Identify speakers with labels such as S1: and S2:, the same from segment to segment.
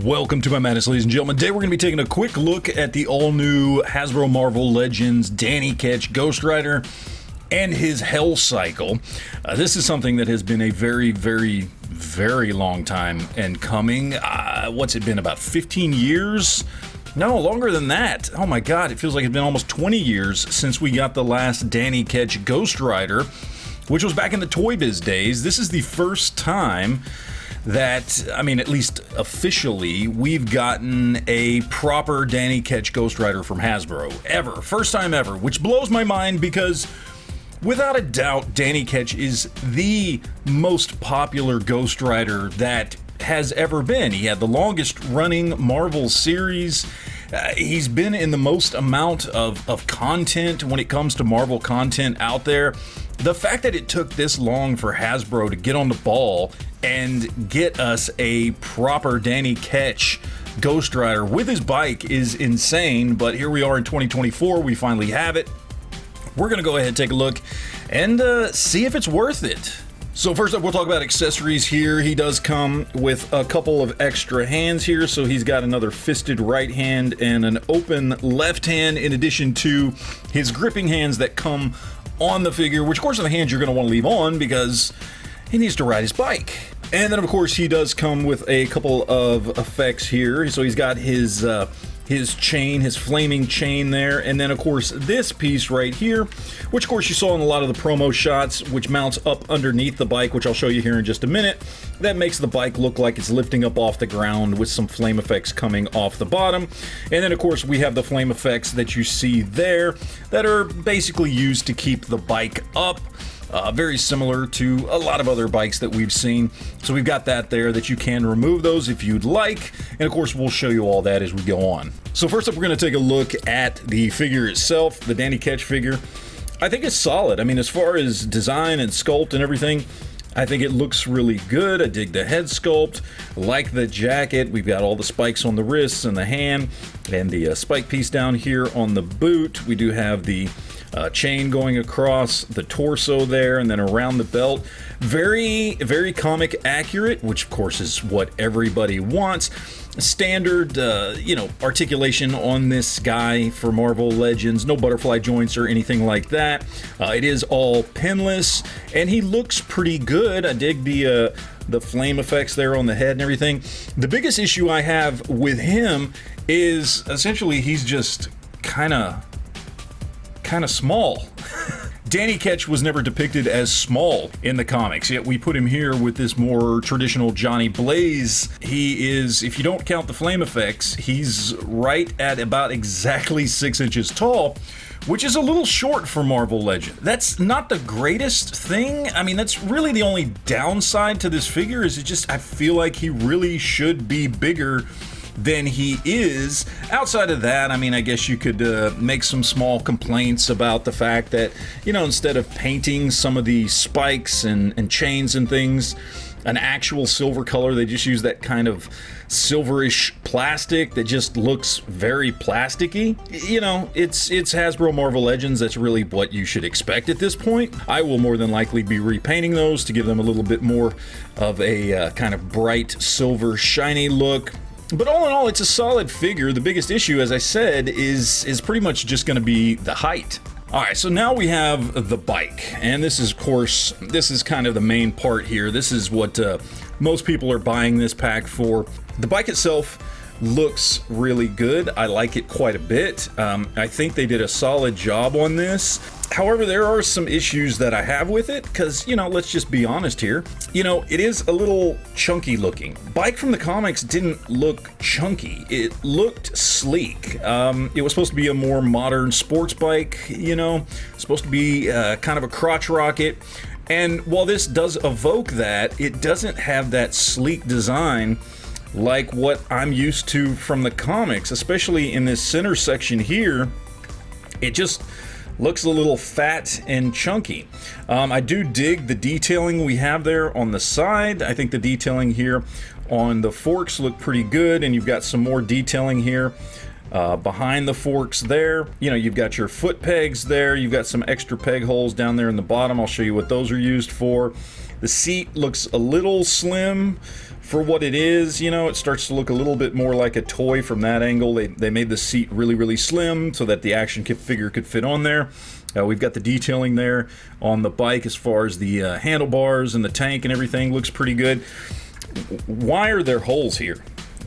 S1: Welcome to my madness, ladies and gentlemen. Today we're going to be taking a quick look at the all-new Hasbro Marvel Legends Danny Ketch Ghostrider and his Hell Cycle. This is something that has been a very long time and coming. What's it been, about 15 years? No, longer than that. Oh my god, it feels like it's been almost 20 years since we got the last Danny Ketch Ghostrider, which was back in the ToyBiz days. This is the first time that, I mean, at least officially, we've gotten a proper Danny Ketch Ghostrider from Hasbro. Ever. First time ever. Which blows my mind because, without a doubt, Danny Ketch is the most popular Ghostrider that has ever been. He had the longest running Marvel series. He's been in the most amount of content when it comes to Marvel content out there. The fact that it took this long for Hasbro to get on the ball and get us a proper Danny Ketch Ghostrider with his bike is insane, but here we are in 2024, we finally have it. We're gonna go ahead and take a look and see if it's worth it. So first up, we'll talk about accessories here. He does come with a couple of extra hands here, so he's got another fisted right hand and an open left hand, in addition to his gripping hands that come on the figure, which of course are the hands you're going to want to leave on because he needs to ride his bike. And then of course he does come with a couple of effects here. So he's got his chain, his flaming chain there, and then of course this piece right here, which of course you saw in a lot of the promo shots, which mounts up underneath the bike, which I'll show you here in just a minute. That makes the bike look like it's lifting up off the ground with some flame effects coming off the bottom. And then of course we have the flame effects that you see there that are basically used to keep the bike up. Very similar to a lot of other bikes that we've seen. So we've got that there that you can remove those if you'd like. And of course, we'll show you all that as we go on. So first up, we're going to take a look at the figure itself, the Danny Ketch figure. I think it's solid. I mean, as far as design and sculpt and everything, I think it looks really good. I dig the head sculpt, like the jacket. We've got all the spikes on the wrists and the hand, and the spike piece down here on the boot. We do have the chain going across the torso there and then around the belt. Very comic accurate, which of course is what everybody wants. Standard, articulation on this guy for Marvel Legends. No butterfly joints or anything like that. It is all pinless, and he looks pretty good. I dig the flame effects there on the head and everything. The biggest issue I have with him is essentially he's just kind of small. Danny Ketch was never depicted as small in the comics, yet we put him here with this more traditional Johnny Blaze. He is, if you don't count the flame effects, he's right at about exactly 6 inches tall, which is a little short for Marvel Legends. That's not the greatest thing. I mean, that's really the only downside to this figure is I feel like he really should be bigger than he is. Outside of that, I mean, I guess you could make some small complaints about the fact that, instead of painting some of the spikes and chains and things an actual silver color, they just use that kind of silverish plastic that just looks very plasticky. It's Hasbro Marvel Legends. That's really what you should expect at this point. I will more than likely be repainting those to give them a little bit more of a kind of bright silver shiny look. But all in all, it's a solid figure. The biggest issue, as I said, is pretty much just going to be the height. All right, so now we have the bike, and this is, of course, this is kind of the main part here. This is what most people are buying this pack for. The bike itself looks really good. I like it quite a bit. I think they did a solid job on this. However, there are some issues that I have with it because, let's just be honest here. It is a little chunky looking. Bike from the comics didn't look chunky. It looked sleek. It was supposed to be a more modern sports bike, supposed to be kind of a crotch rocket. And while this does evoke that, it doesn't have that sleek design like what I'm used to from the comics, especially in this center section here. It just looks a little fat and chunky. I do dig the detailing we have there on the side. I think the detailing here on the forks look pretty good, and you've got some more detailing here behind the forks there. You've got your foot pegs there. You've got some extra peg holes down there in the bottom. I'll show you what those are used for. The seat looks a little slim For what it is, you know, it starts to look a little bit more like a toy from that angle. They made the seat really, really slim so that the action figure could fit on there. We've got the detailing there on the bike as far as the handlebars and the tank and everything looks pretty good. Why are there holes here?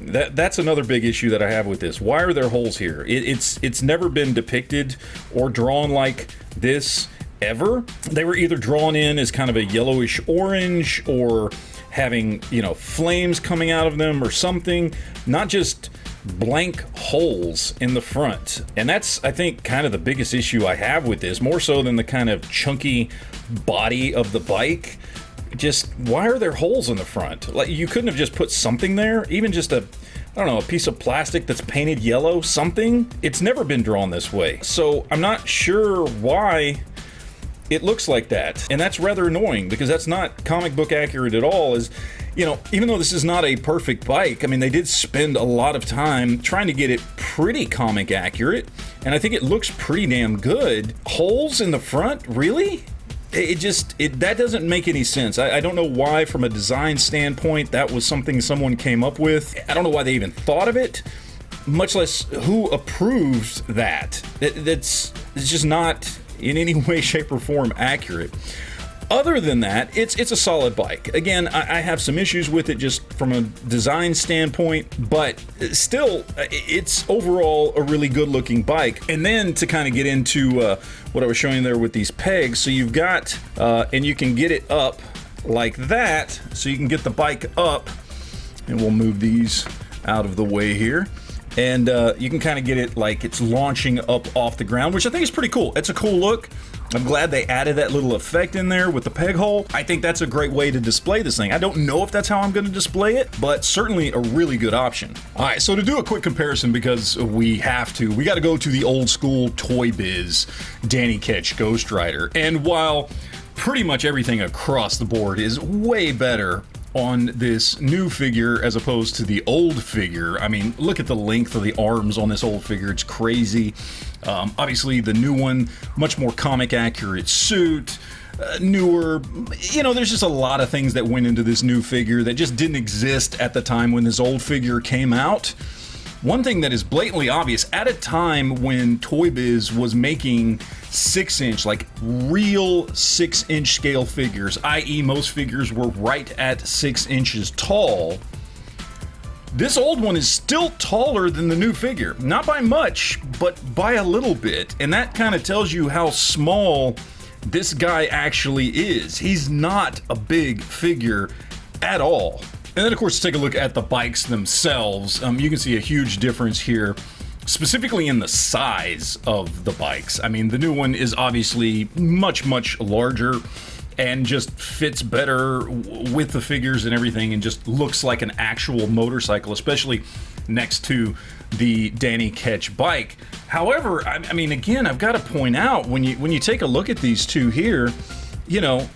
S1: That's another big issue that I have with this. Why are there holes here? It's never been depicted or drawn like this ever. They were either drawn in as kind of a yellowish orange or having, you know, flames coming out of them or something, not just blank holes in the front. And that's, I think, kind of the biggest issue I have with this, more so than the kind of chunky body of the bike. Just, why are there holes in the front? Like, you couldn't have just put something there, even just a, I don't know, a piece of plastic that's painted yellow, something. It's never been drawn this way. So I'm not sure why it looks like that, and that's rather annoying because that's not comic book accurate at all. Is, you know, even though this is not a perfect bike, I mean, they did spend a lot of time trying to get it pretty comic accurate, and I think it looks pretty damn good. Holes in the front, really? That doesn't make any sense. I don't know why, from a design standpoint, that was something someone came up with. I don't know why they even thought of it, much less who approves that. It's just not in any way, shape, or form accurate. Other than that, it's a solid bike. Again, I have some issues with it just from a design standpoint, but still, it's overall a really good looking bike. And then to kind of get into what I was showing there with these pegs, so you've got, and you can get it up like that, so you can get the bike up, and we'll move these out of the way here. And you can kind of get it like it's launching up off the ground, which I think is pretty cool. It's a cool look. I'm glad they added that little effect in there with the peg hole. I think that's a great way to display this thing. I don't know if that's how I'm going to display it, but certainly a really good option. All right, so to do a quick comparison, because we have to, we got to go to the old school ToyBiz Danny Ketch Ghostrider. And while pretty much everything across the board is way better on this new figure as opposed to the old figure. I mean, look at the length of the arms on this old figure. It's crazy. Obviously, the new one, much more comic accurate suit, newer. You know, there's just a lot of things that went into this new figure that just didn't exist at the time when this old figure came out. One thing that is blatantly obvious, at a time when ToyBiz was making 6-inch, like real 6-inch scale figures, i.e. most figures were right at 6 inches tall, this old one is still taller than the new figure. Not by much, but by a little bit. And that kind of tells you how small this guy actually is. He's not a big figure at all. And then, of course, take a look at the bikes themselves. You can see a huge difference here, specifically in the size of the bikes. I mean, the new one is obviously much, much larger and just fits better with the figures and everything, and just looks like an actual motorcycle, especially next to the Danny Ketch bike. However, I mean, again, I've got to point out, when you take a look at these two here, you know,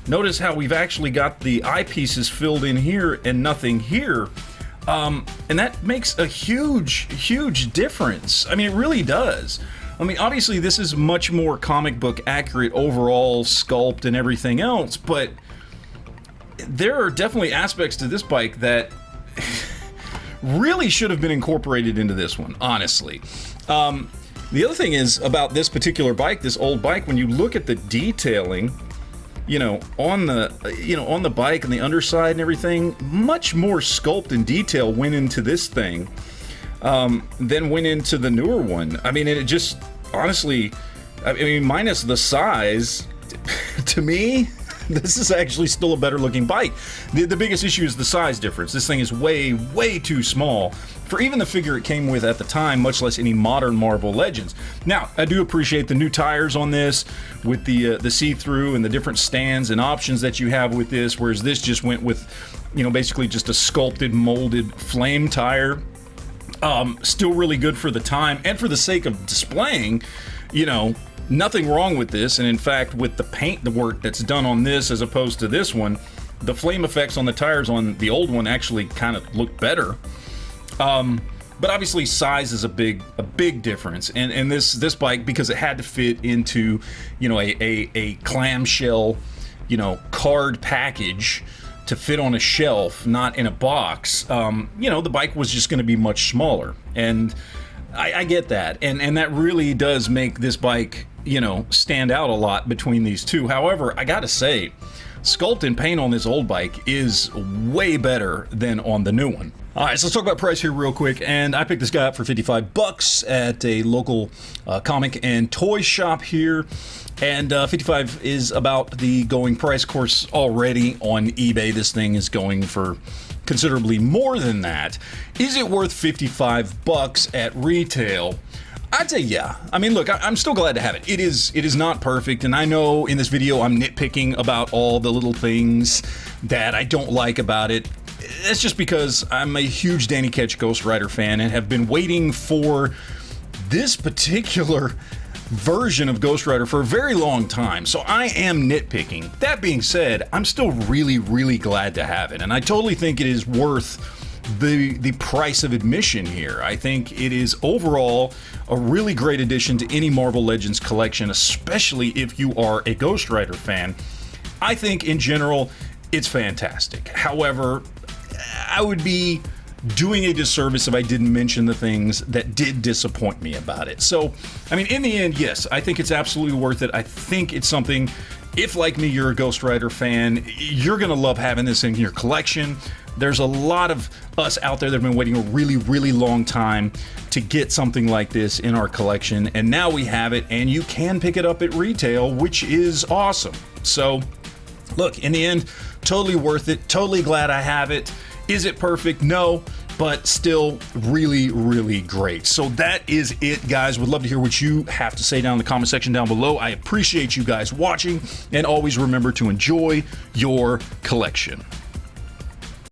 S1: notice how we've actually got the eyepieces filled in here and nothing here. And that makes a huge, huge difference. I mean, it really does. I mean, obviously, this is much more comic book accurate overall sculpt and everything else, but there are definitely aspects to this bike that really should have been incorporated into this one, honestly. The other thing is about this particular bike, this old bike, when you look at the detailing, you know, on the bike and the underside and everything, much more sculpt and detail went into this thing than went into the newer one. I mean, it just, honestly, I mean, minus the size, to me, this is actually still a better looking bike. The biggest issue is the size difference. This thing is way, way too small for even the figure it came with at the time, much less any modern Marvel Legends. Now, I do appreciate the new tires on this with the see-through and the different stands and options that you have with this, whereas this just went with, you know, basically just a sculpted, molded flame tire. Still really good for the time and for the sake of displaying, you know, nothing wrong with this. And in fact, with the paint, the work that's done on this as opposed to this one, the flame effects on the tires on the old one actually kind of look better. But obviously size is a big difference. And this bike, because it had to fit into, you know, a clamshell, you know, card package to fit on a shelf, not in a box, you know, the bike was just going to be much smaller. And I get that. And that really does make this bike, you know, stand out a lot between these two. However, I got to say, sculpt and paint on this old bike is way better than on the new one. All right, so let's talk about price here real quick. And I picked this guy up for $55 at a local comic and toy shop here. And $55 is about the going price. Of course, already on eBay, this thing is going for considerably more than that. Is it worth $55 at retail? I'd say yeah. I mean, look, I'm still glad to have it. It is not perfect, and I know in this video I'm nitpicking about all the little things that I don't like about it. That's just because I'm a huge Danny Ketch Ghostrider fan and have been waiting for this particular version of Ghostrider for a very long time, so I am nitpicking. That being said, I'm still really glad to have it, and I totally think it is worth the price of admission here. I think it is overall a really great addition to any Marvel Legends collection, especially if you are a Ghostrider fan. I think in general it's fantastic. However, I would be doing a disservice if I didn't mention the things that did disappoint me about it. So, I mean, in the end, yes, I think it's absolutely worth it. I think it's something, if like me, you're a Ghostrider fan, you're gonna love having this in your collection. There's a lot of us out there that have been waiting a really long time to get something like this in our collection, and now we have it, and you can pick it up at retail, which is awesome. So, look, in the end, totally worth it, totally glad I have it. Is it perfect? No, but still really great. So that is it, guys. Would love to hear what you have to say down in the comment section down below. I appreciate you guys watching, and always remember to enjoy your collection.